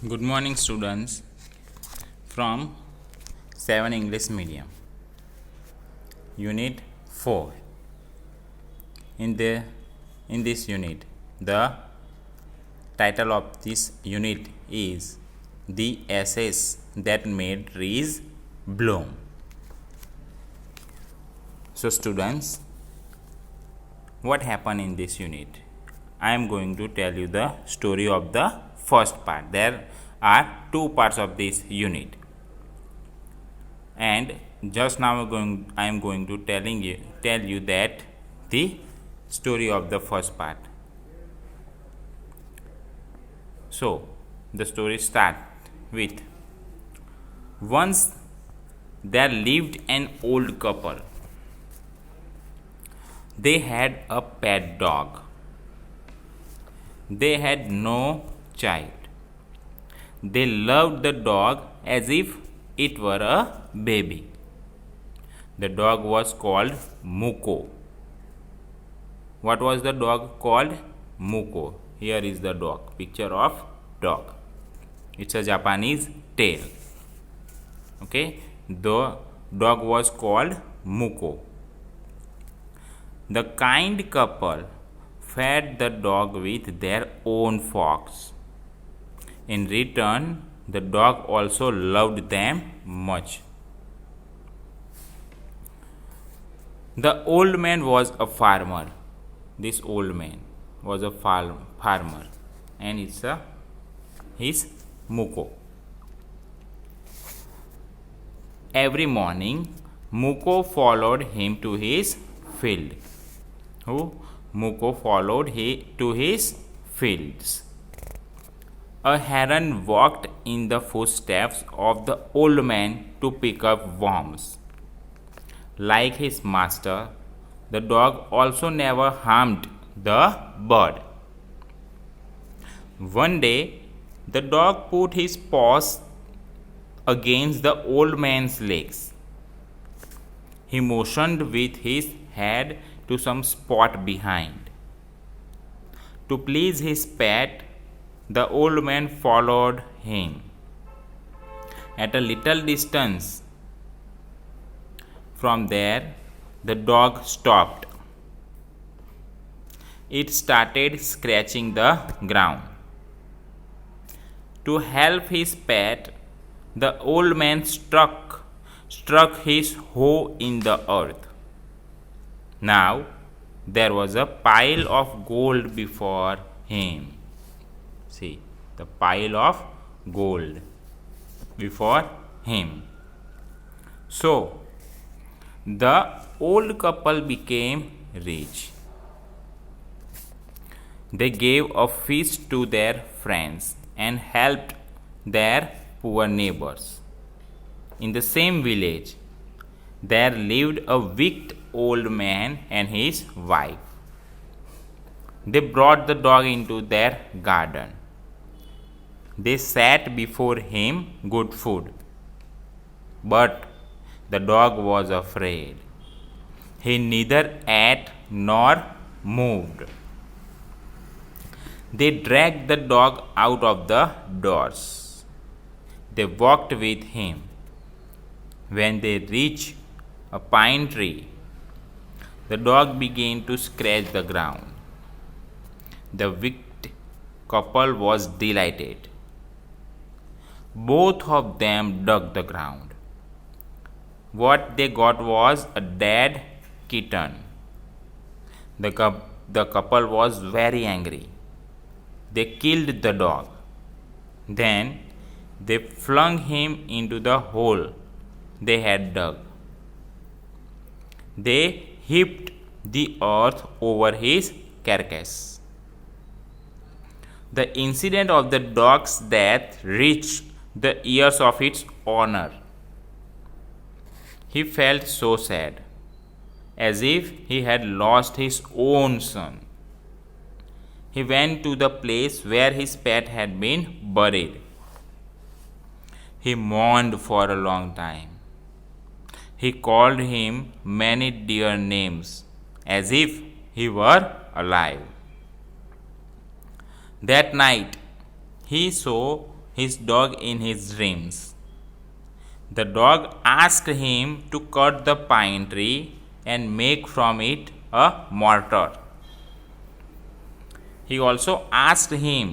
Good morning, students from 7 English Medium, Unit 4. In this unit, the title of this unit is The Essays That Made Trees Bloom. So, students, what happened in this unit? I am going to tell you the story of the first part. There are two parts of this unit, and just now I am going to tell you that the story of the first part. So the story starts with: once there lived an old couple. They had a pet dog. They had no child. They loved the dog as if it were a baby. The dog was called Muko. What was the dog called? Muko. Here is the dog. Picture of dog. It's a Japanese tale. Okay. The dog was called Muko. The kind couple fed the dog with their own forks. In return, the dog also loved them much. The old man was a farmer. This old man was a farmer, and his Muko. Every morning, Muko followed him to his field. Muko followed to his fields. A heron walked in the footsteps of the old man to pick up worms. Like his master, the dog also never harmed the bird. One day, the dog put his paws against the old man's legs. He motioned with his head to some spot behind. To please his pet, the old man followed him. At a little distance from there, the dog stopped. It started scratching the ground. To help his pet, the old man struck his hoe in the earth. Now there was a pile of gold before him. See, the pile of gold before him. So the old couple became rich. They gave a feast to their friends and helped their poor neighbors. In the same village, there lived a wicked old man and his wife. They brought the dog into their garden. They set before him good food. But the dog was afraid. He neither ate nor moved. They dragged the dog out of the doors. They walked with him. When they reached a pine tree, the dog began to scratch the ground. The wicked couple was delighted. Both of them dug the ground. What they got was a dead kitten. The couple was very angry. They killed the dog. Then they flung him into the hole they had dug. They heaped the earth over his carcass. The incident of the dog's death reached the ears of its owner. He felt so sad, as if he had lost his own son. He went to the place where his pet had been buried. He mourned for a long time. He called him many dear names, as if he were alive. That night, he saw his dog in his dreams. The dog asked him to cut the pine tree and make from it a mortar. He also asked him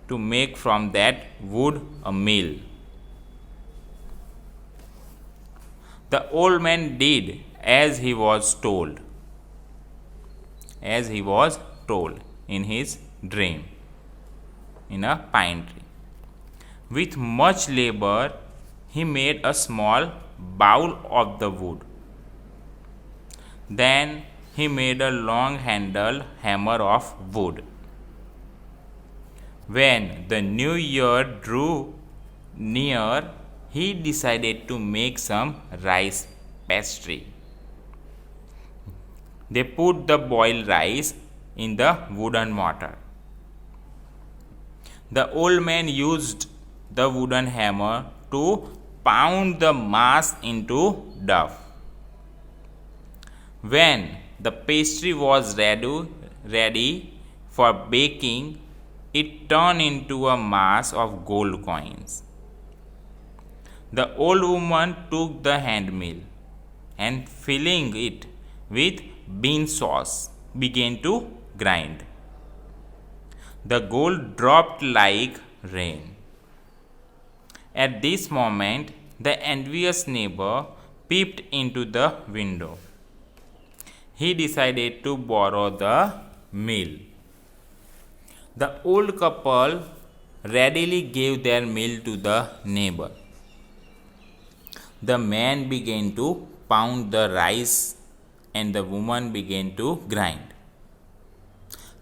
to make from that wood a mill. The old man did as he was told, in his dream, in a pine tree. With much labor, he made a small bowl of the wood. Then he made a long handled hammer of wood. When the new year drew near, he decided to make some rice pastry. They put the boiled rice in the wooden mortar. The old man used the wooden hammer to pound the mass into dough. When the pastry was ready for baking, it turned into a mass of gold coins. The old woman took the hand mill and filling it with bean sauce began to grind. The gold dropped like rain. At this moment, the envious neighbor peeped into the window. He decided to borrow the mill. The old couple readily gave their mill to the neighbor. The man began to pound the rice and the woman began to grind.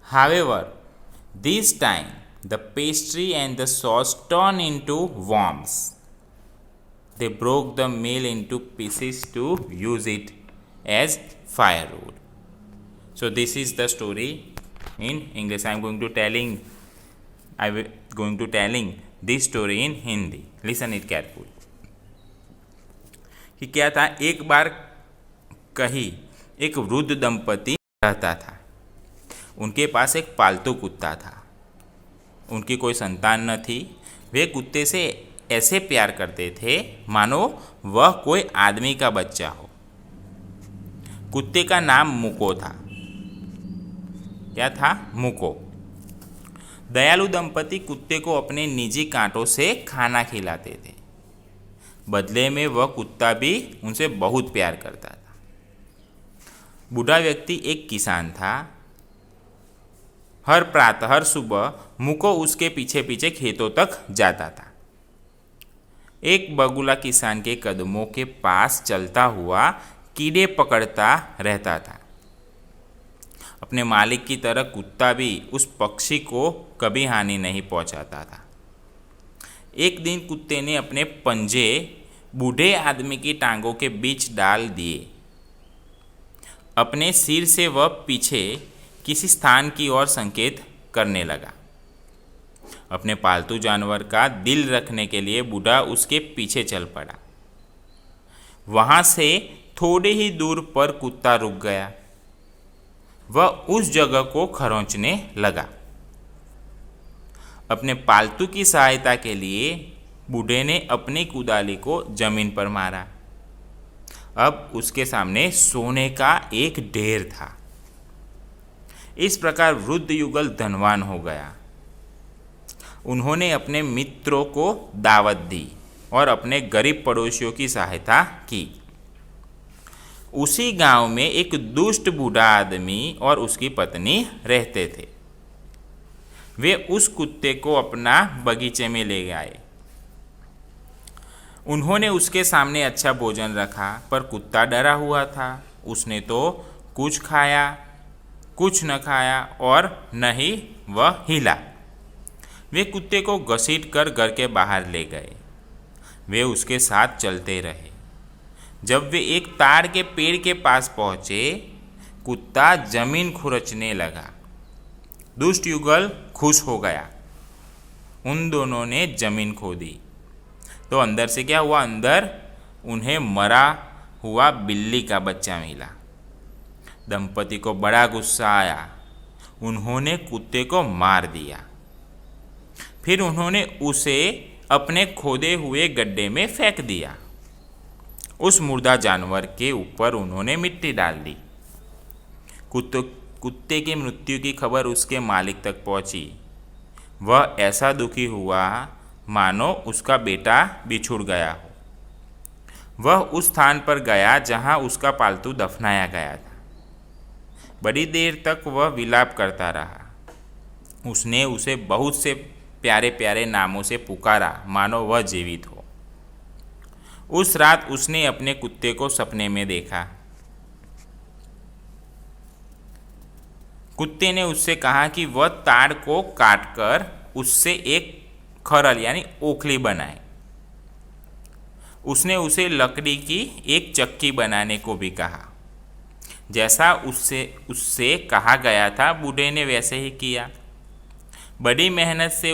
However, this time the pastry and the sauce turned into worms. They broke the mill into pieces to use it as firewood. So this is the story in English. I am going to telling this story in Hindi. Listen it carefully. कि क्या था, एक बार कहीं एक वृद्ध दंपति रहता था। उनके पास एक पालतू कुत्ता था। उनकी कोई संतान न थी। वे कुत्ते से ऐसे प्यार करते थे मानो वह कोई आदमी का बच्चा हो। कुत्ते का नाम मुको था। क्या था? मुको। दयालु दंपति कुत्ते को अपने निजी कांटों से खाना खिलाते थे। बदले में वह कुत्ता भी उनसे बहुत प्यार करता था। बूढ़ा व्यक्ति एक किसान था। हर प्रातः, हर सुबह मुको उसके पीछे पीछे खेतों तक जाता था। एक बगुला किसान के कदमों के पास चलता हुआ कीड़े पकड़ता रहता था। अपने मालिक की तरह कुत्ता भी उस पक्षी को कभी हानि नहीं पहुंचाता था। एक दिन कुत्ते ने अपने पंजे बूढ़े आदमी की टांगों के बीच डाल दिए। अपने सिर से वह पीछे किसी स्थान की ओर संकेत करने लगा। अपने पालतू जानवर का दिल रखने के लिए बूढ़ा उसके पीछे चल पड़ा। वहां से थोड़े ही दूर पर कुत्ता रुक गया। वह उस जगह को खरोंचने लगा। अपने पालतू की सहायता के लिए बूढ़े ने अपनी कुदाली को जमीन पर मारा। अब उसके सामने सोने का एक ढेर था। इस प्रकार वृद्ध युगल धनवान हो गया। उन्होंने अपने मित्रों को दावत दी और अपने गरीब पड़ोसियों की सहायता की। उसी गांव में एक दुष्ट बूढ़ा आदमी और उसकी पत्नी रहते थे। वे उस कुत्ते को अपना बगीचे में ले गए। उन्होंने उसके सामने अच्छा भोजन रखा, पर कुत्ता डरा हुआ था। उसने तो कुछ खाया, कुछ न खाया और न ही वह हिला। वे कुत्ते को घसीट कर घर के बाहर ले गए। वे उसके साथ चलते रहे। जब वे एक ताड़ के पेड़ के पास पहुंचे, कुत्ता जमीन खुरचने लगा। दुष्ट युगल खुश हो गया। उन दोनों ने जमीन खोदी तो अंदर से क्या हुआ? अंदर उन्हें मरा हुआ बिल्ली का बच्चा मिला। दंपति को बड़ा गुस्सा आया। उन्होंने कुत्ते को मार दिया। फिर उन्होंने उसे अपने खोदे हुए गड्ढे में फेंक दिया। उस मुर्दा जानवर के ऊपर उन्होंने मिट्टी डाल दी। कुत्ते की मृत्यु की खबर उसके मालिक तक पहुंची। वह ऐसा दुखी हुआ मानो उसका बेटा बिछुड़ गया हो। वह उस स्थान पर गया जहां उसका पालतू दफनाया गया था। बड़ी देर तक वह विलाप करता रहा। उसने उसे बहुत से प्यारे प्यारे नामों से पुकारा मानो वह जीवित हो। उस रात उसने अपने कुत्ते को सपने में देखा। कुत्ते ने उससे कहा कि वह ताड़ को काटकर उससे एक खरल यानी ओखली बनाए। उसने उसे लकड़ी की एक चक्की बनाने को भी कहा। जैसा उससे कहा गया था बूढ़े ने वैसे ही किया। बड़ी मेहनत से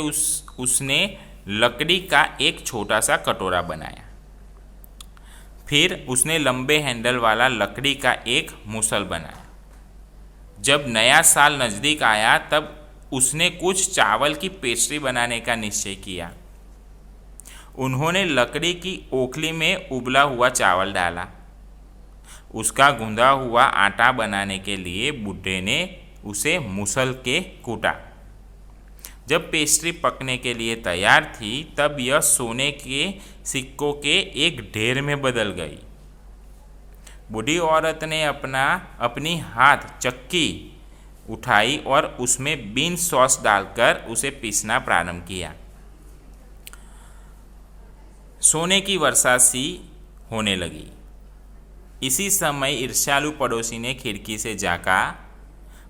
उसने लकड़ी का एक छोटा सा कटोरा बनाया। फिर उसने लंबे हैंडल वाला लकड़ी का एक मुसल बनाया। जब नया साल नज़दीक आया तब उसने कुछ चावल की पेस्ट्री बनाने का निश्चय किया। उन्होंने लकड़ी की ओखली में उबला हुआ चावल डाला। उसका गूंदा हुआ आटा बनाने के लिए बूढ़े ने उसे मुसल के कूटा। जब पेस्ट्री पकने के लिए तैयार थी तब यह सोने के सिक्कों के एक ढेर में बदल गई। बूढ़ी औरत ने अपनी हाथ चक्की उठाई और उसमें बीन सॉस डालकर उसे पीसना प्रारंभ किया। सोने की वर्षा सी होने लगी। इसी समय ईर्ष्यालु पड़ोसी ने खिड़की से झांका।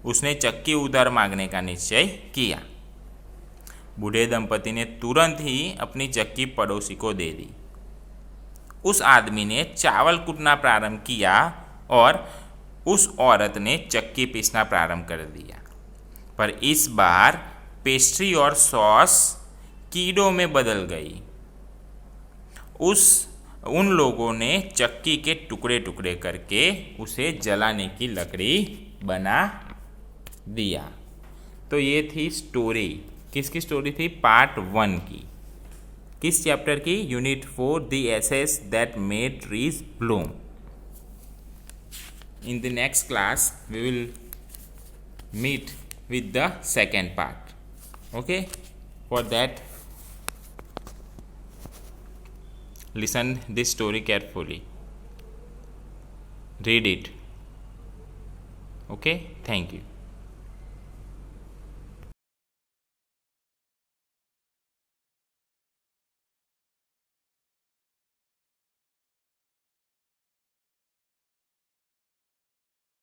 उसने चक्की उधार मांगने का निश्चय किया। बूढ़े दंपति ने तुरंत ही अपनी चक्की पड़ोसी को दे दी। उस आदमी ने चावल कूटना प्रारंभ किया और उस औरत ने चक्की पीसना प्रारंभ कर दिया। पर इस बार पेस्ट्री और सॉस कीड़ों में बदल गई। उन लोगों ने चक्की के टुकड़े टुकड़े करके उसे जलाने की लकड़ी बना दिया। तो ये थी स्टोरी। किसकी स्टोरी थी? पार्ट 1 की। किस चैप्टर की? Unit 4 the ashes that made trees bloom. In the next class we will meet with the second part. Okay, for that listen this story carefully, read it. Okay, thank you.